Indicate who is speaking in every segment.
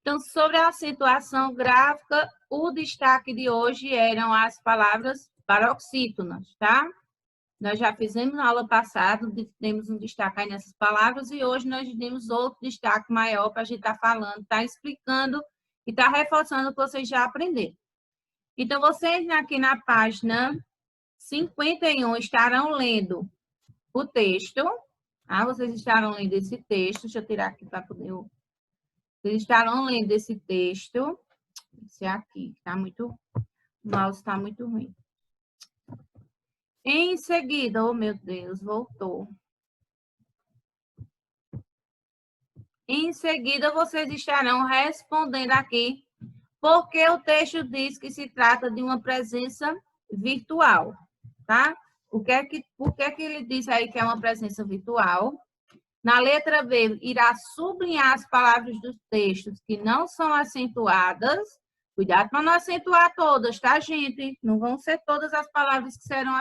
Speaker 1: Então, sobre a acentuação gráfica, o destaque de hoje eram as palavras paroxítonas, tá? Nós já fizemos na aula passada, temos um destaque aí nessas palavras, e hoje nós temos outro destaque maior para a gente estar falando, estar explicando e estar reforçando o que vocês já aprenderam. Então, vocês aqui na página 51 estarão lendo o texto, tá? Vocês estarão lendo esse texto, deixa eu tirar aqui para poder... Vocês estarão lendo esse texto, esse aqui, tá muito... O mouse está muito ruim. Em seguida, oh meu Deus, voltou. Em seguida, vocês estarão respondendo aqui, porque o texto diz que se trata de uma presença virtual, tá? Por que ele diz aí que é uma presença virtual? Na letra B, irá sublinhar as palavras dos textos que não são acentuadas. Cuidado para não acentuar todas, tá, gente? Não vão ser todas as palavras que serão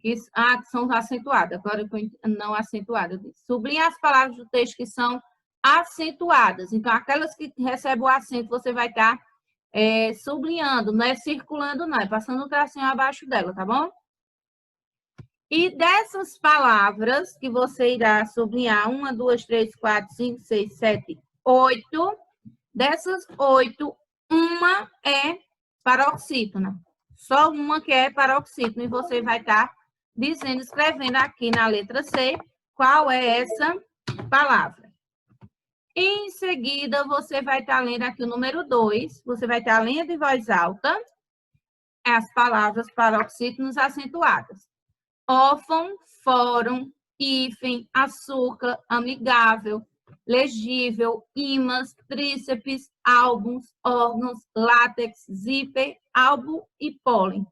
Speaker 1: que são acentuadas. Agora, não acentuadas. Sublinha as palavras do texto que são acentuadas. Então, aquelas que recebem o acento, você vai estar sublinhando. Não é circulando, não. É passando o tracinho abaixo dela, tá bom? E dessas palavras que você irá sublinhar, 1, 2, 3, 4, 5, 6, 7, 8. Dessas 8, uma é paroxítona. Só uma que é paroxítona. E você vai estar dizendo, escrevendo aqui na letra C, qual é essa palavra. Em seguida, você vai estar lendo aqui o número 2. Você vai estar lendo em voz alta as palavras paroxítonas acentuadas. Órfão, fórum, hífen, açúcar, amigável, legível, ímãs, tríceps, álbuns, órgãos, látex, zíper, álbum e pólen.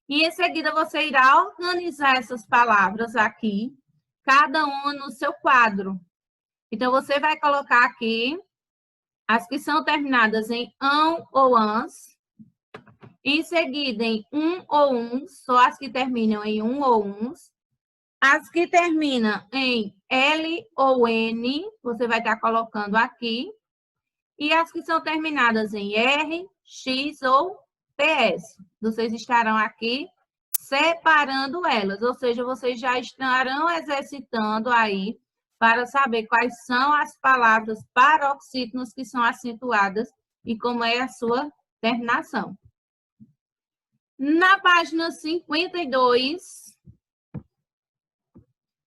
Speaker 1: E em seguida você irá organizar essas palavras aqui, cada uma no seu quadro. Então você vai colocar aqui as que são terminadas em ão ou ans. Em seguida, em ou só as que terminam em ou uns. As que terminam em L ou N, você vai estar colocando aqui. E as que são terminadas em R, X ou PS. Vocês estarão aqui separando elas, ou seja, vocês já estarão exercitando aí para saber quais são as palavras paroxítonas que são acentuadas e como é a sua terminação. Na página 52,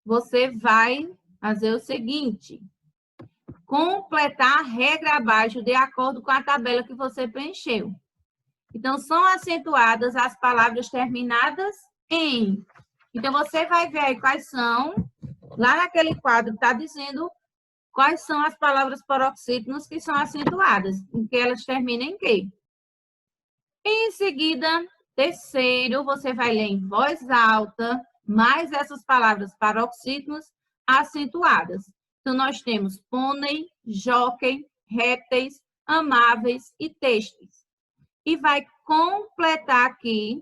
Speaker 1: você vai fazer o seguinte: completar a regra abaixo de acordo com a tabela que você preencheu. Então, são acentuadas as palavras terminadas em. Então, você vai ver aí quais são, lá naquele quadro está dizendo quais são as palavras paroxítonas que são acentuadas, em que elas terminam em quê? Em seguida, terceiro, você vai ler em voz alta, mais essas palavras paroxítonas acentuadas. Então, nós temos pônei, jóquei, répteis, amáveis e têxteis. E vai completar aqui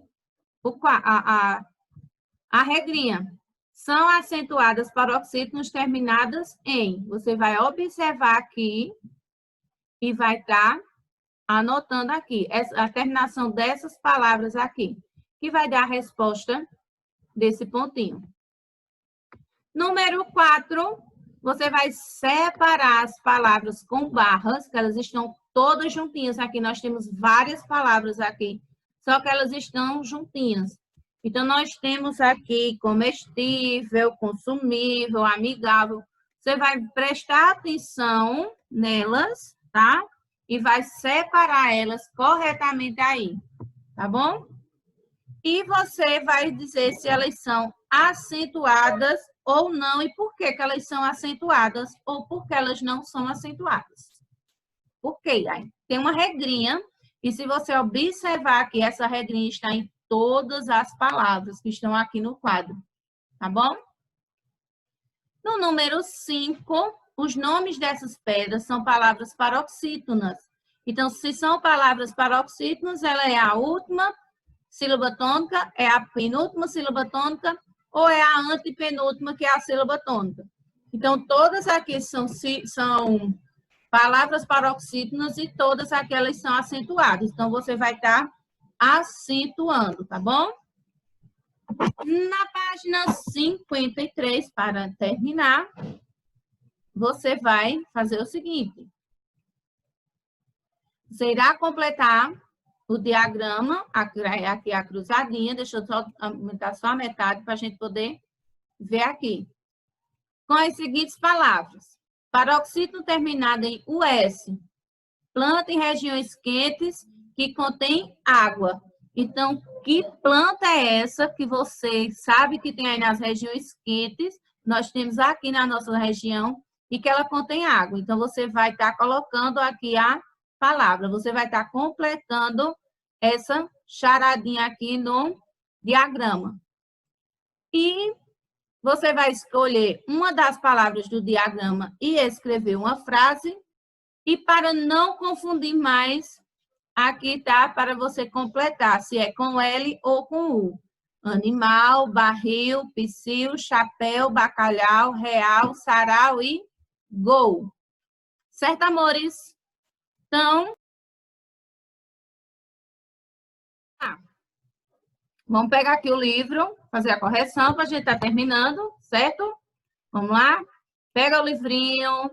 Speaker 1: a regrinha. São acentuadas paroxítonas terminadas em. Você vai observar aqui e vai estar anotando aqui a terminação dessas palavras aqui, que vai dar a resposta desse pontinho. Número 4, você vai separar as palavras com barras, que elas estão todas juntinhas. Aqui nós temos várias palavras aqui, só que elas estão juntinhas. Então, nós temos aqui comestível, consumível, amigável. Você vai prestar atenção nelas, tá? E vai separar elas corretamente aí, tá bom? E você vai dizer se elas são acentuadas ou não e por que elas são acentuadas ou por que elas não são acentuadas. Por quê? Tem uma regrinha e se você observar aqui, essa regrinha está em todas as palavras que estão aqui no quadro, tá bom? No número 5, os nomes dessas pedras são palavras paroxítonas. Então, se são palavras paroxítonas, ela é a última sílaba tônica, é a penúltima sílaba tônica ou é a antepenúltima, que é a sílaba tônica. Então, todas aqui são palavras paroxítonas e todas aquelas são acentuadas. Então, você vai estar acentuando, tá bom? Na página 53, para terminar, você vai fazer o seguinte. Você irá completar o diagrama, aqui a cruzadinha, deixa eu só aumentar só a metade para a gente poder ver aqui. Com as seguintes palavras. Paroxítono terminado em US. Planta em regiões quentes que contém água. Então, que planta é essa que você sabe que tem aí nas regiões quentes? Nós temos aqui na nossa região e que ela contém água. Então, você vai estar colocando aqui a palavra. Você vai estar completando essa charadinha aqui no diagrama. E você vai escolher uma das palavras do diagrama e escrever uma frase. E para não confundir mais, aqui tá para você completar, se é com L ou com U. Animal, barril, psil, chapéu, bacalhau, real, sarau e gol. Certo, amores? Então, vamos pegar aqui o livro, fazer a correção para a gente estar terminando, certo? Vamos lá? Pega o livrinho,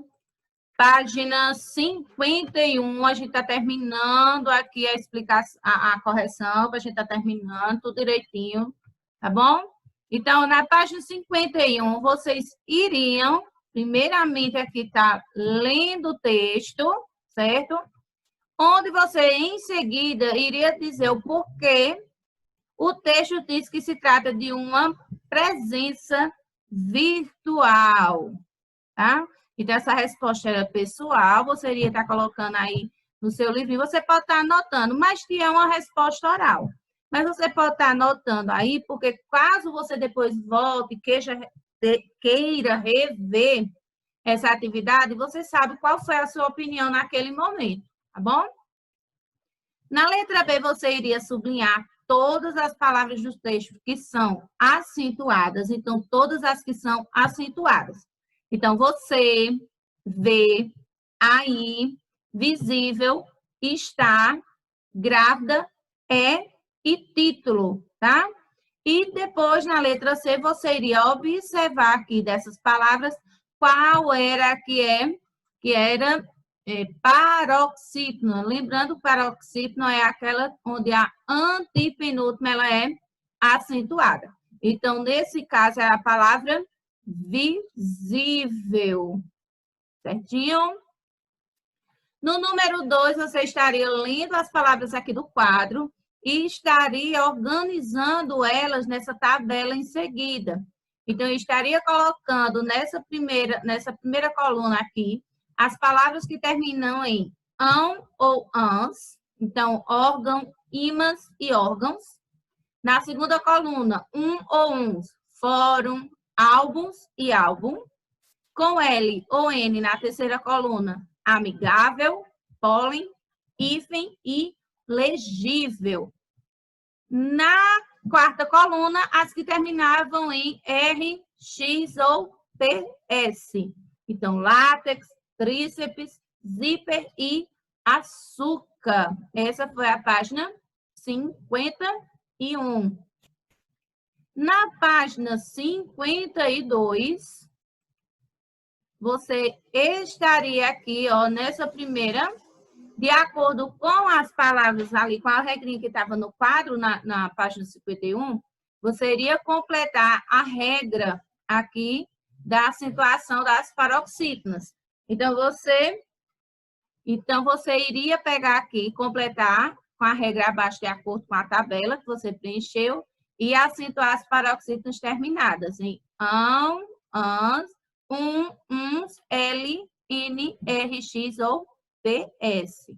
Speaker 1: página 51, a gente está terminando aqui a explicação, a correção, para a gente estar terminando tudo direitinho, tá bom? Então, na página 51, vocês iriam, primeiramente aqui tá lendo o texto, certo? Onde você, em seguida, iria dizer o porquê o texto diz que se trata de uma presença virtual, tá? Então, essa resposta era pessoal, você iria estar colocando aí no seu livrinho, você pode estar anotando, mas que é uma resposta oral. Mas você pode estar anotando aí, porque caso você depois volte e queira rever essa atividade, você sabe qual foi a sua opinião naquele momento, tá bom? Na letra B, você iria sublinhar todas as palavras do texto que são acentuadas, então, todas as que são acentuadas. Então, você vê aí, visível, está, grávida, é e título, tá? E depois, na letra C, você iria observar aqui dessas palavras qual era que era paroxítono. Lembrando, paroxítono é aquela onde a antepenúltima ela é acentuada. Então, nesse caso, é a palavra visível. Certinho? No número 2, você estaria lendo as palavras aqui do quadro e estaria organizando elas nessa tabela em seguida. Então, eu estaria colocando nessa primeira coluna aqui as palavras que terminam em ão ou ans, então, órgão, ímãs e órgãos. Na segunda coluna, ou uns, fórum, álbuns e álbum. Com L ou N na terceira coluna, amigável, pólen, hífen e legível. Na quarta coluna, as que terminavam em R, X ou PS. Então, látex, tríceps, zíper e açúcar. Essa foi a página 51. Na página 52, você estaria aqui, ó, nessa primeira, de acordo com as palavras ali, com a regrinha que estava no quadro, na página 51, você iria completar a regra aqui da acentuação das paroxítonas. Então, você iria pegar aqui e completar com a regra abaixo, de acordo com a tabela que você preencheu, e acentuar as paroxítonas terminadas em ão, ans, uns, L, N, R, X ou PS.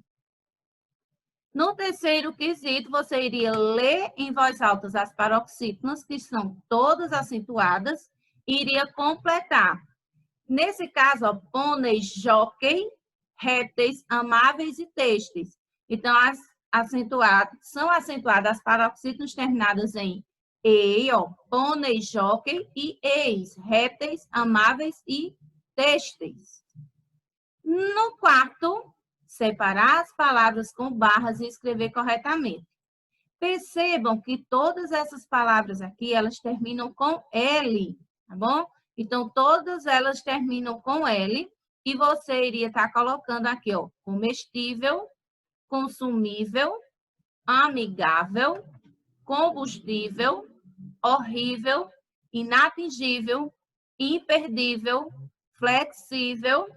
Speaker 1: No terceiro quesito, você iria ler em voz alta as paroxítonas, que são todas acentuadas, e iria completar. Nesse caso, ó, pônei, jockey, répteis, amáveis e têxteis. Então, são acentuadas as paroxítonas terminadas em ei, ó, pônei, jockey e eis, répteis, amáveis e têxteis. No quarto, separar as palavras com barras e escrever corretamente. Percebam que todas essas palavras aqui, elas terminam com L, tá bom? Então, todas elas terminam com L e você iria estar colocando aqui, ó, comestível, consumível, amigável, combustível, horrível, inatingível, imperdível, flexível,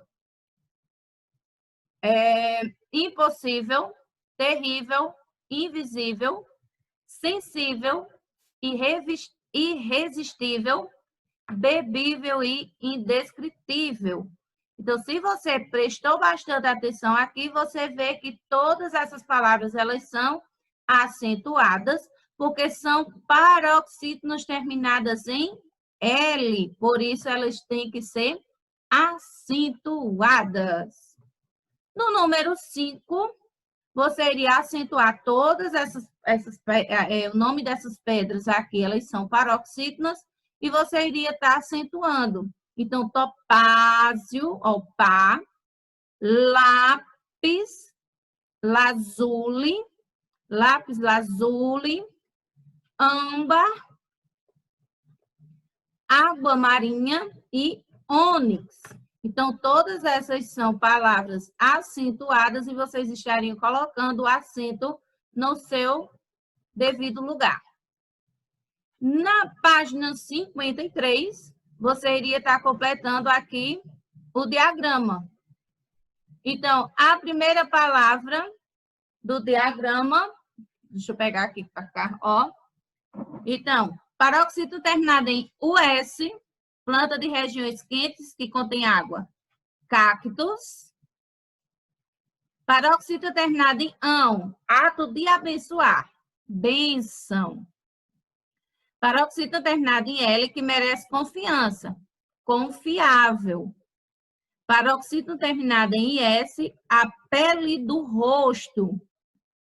Speaker 1: impossível, terrível, invisível, sensível, irresistível, bebível e indescritível. Então, se você prestou bastante atenção aqui, você vê que todas essas palavras elas são acentuadas, porque são paroxítonos terminadas em L, por isso elas têm que ser acentuadas. No número 5, você iria acentuar todas o nome dessas pedras aqui, elas são paroxítonas, e você iria estar acentuando. Então, topázio, ó, pá, lápis lazuli, âmbar, água marinha e ônix. Então, todas essas são palavras acentuadas e vocês estariam colocando o acento no seu devido lugar. Na página 53, você iria estar completando aqui o diagrama. Então, a primeira palavra do diagrama, deixa eu pegar aqui para cá, ó. Então, paroxítono terminado em US, planta de regiões quentes que contém água, cactos. Paroxítono terminado em ão, ato de abençoar, bênção. Paroxítono terminado em L, que merece confiança, confiável. Paroxítono terminado em IS, a pele do rosto,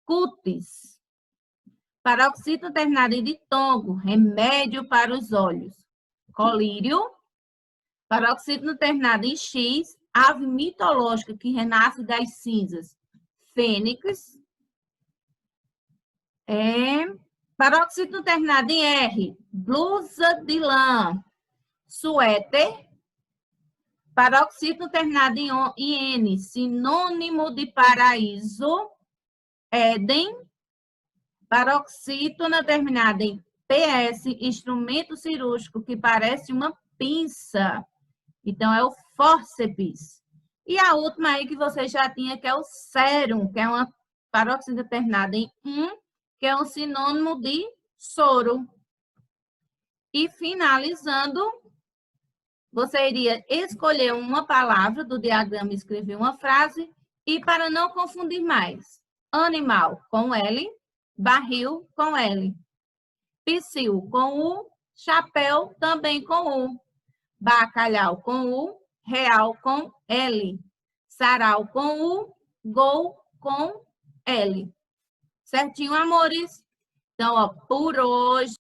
Speaker 1: cutis. Paroxítono terminado em ditongo, remédio para os olhos, colírio. Paroxítono terminado em X, ave mitológica que renasce das cinzas, fênix. Paroxítono terminado em R, blusa de lã, suéter. Paroxítono terminado em N, sinônimo de paraíso, Éden. Paroxítono terminado em PS, instrumento cirúrgico que parece uma pinça. Então, é o fórceps. E a última aí que você já tinha, que é o sérum, que é uma paroxítono terminada em que é um sinônimo de soro. E finalizando, você iria escolher uma palavra do diagrama e escrever uma frase. E para não confundir mais, animal com L, barril com L, psil com U, chapéu também com U, bacalhau com U, real com L, sarau com U, gol com L. Certinho, amores? Então, ó, por hoje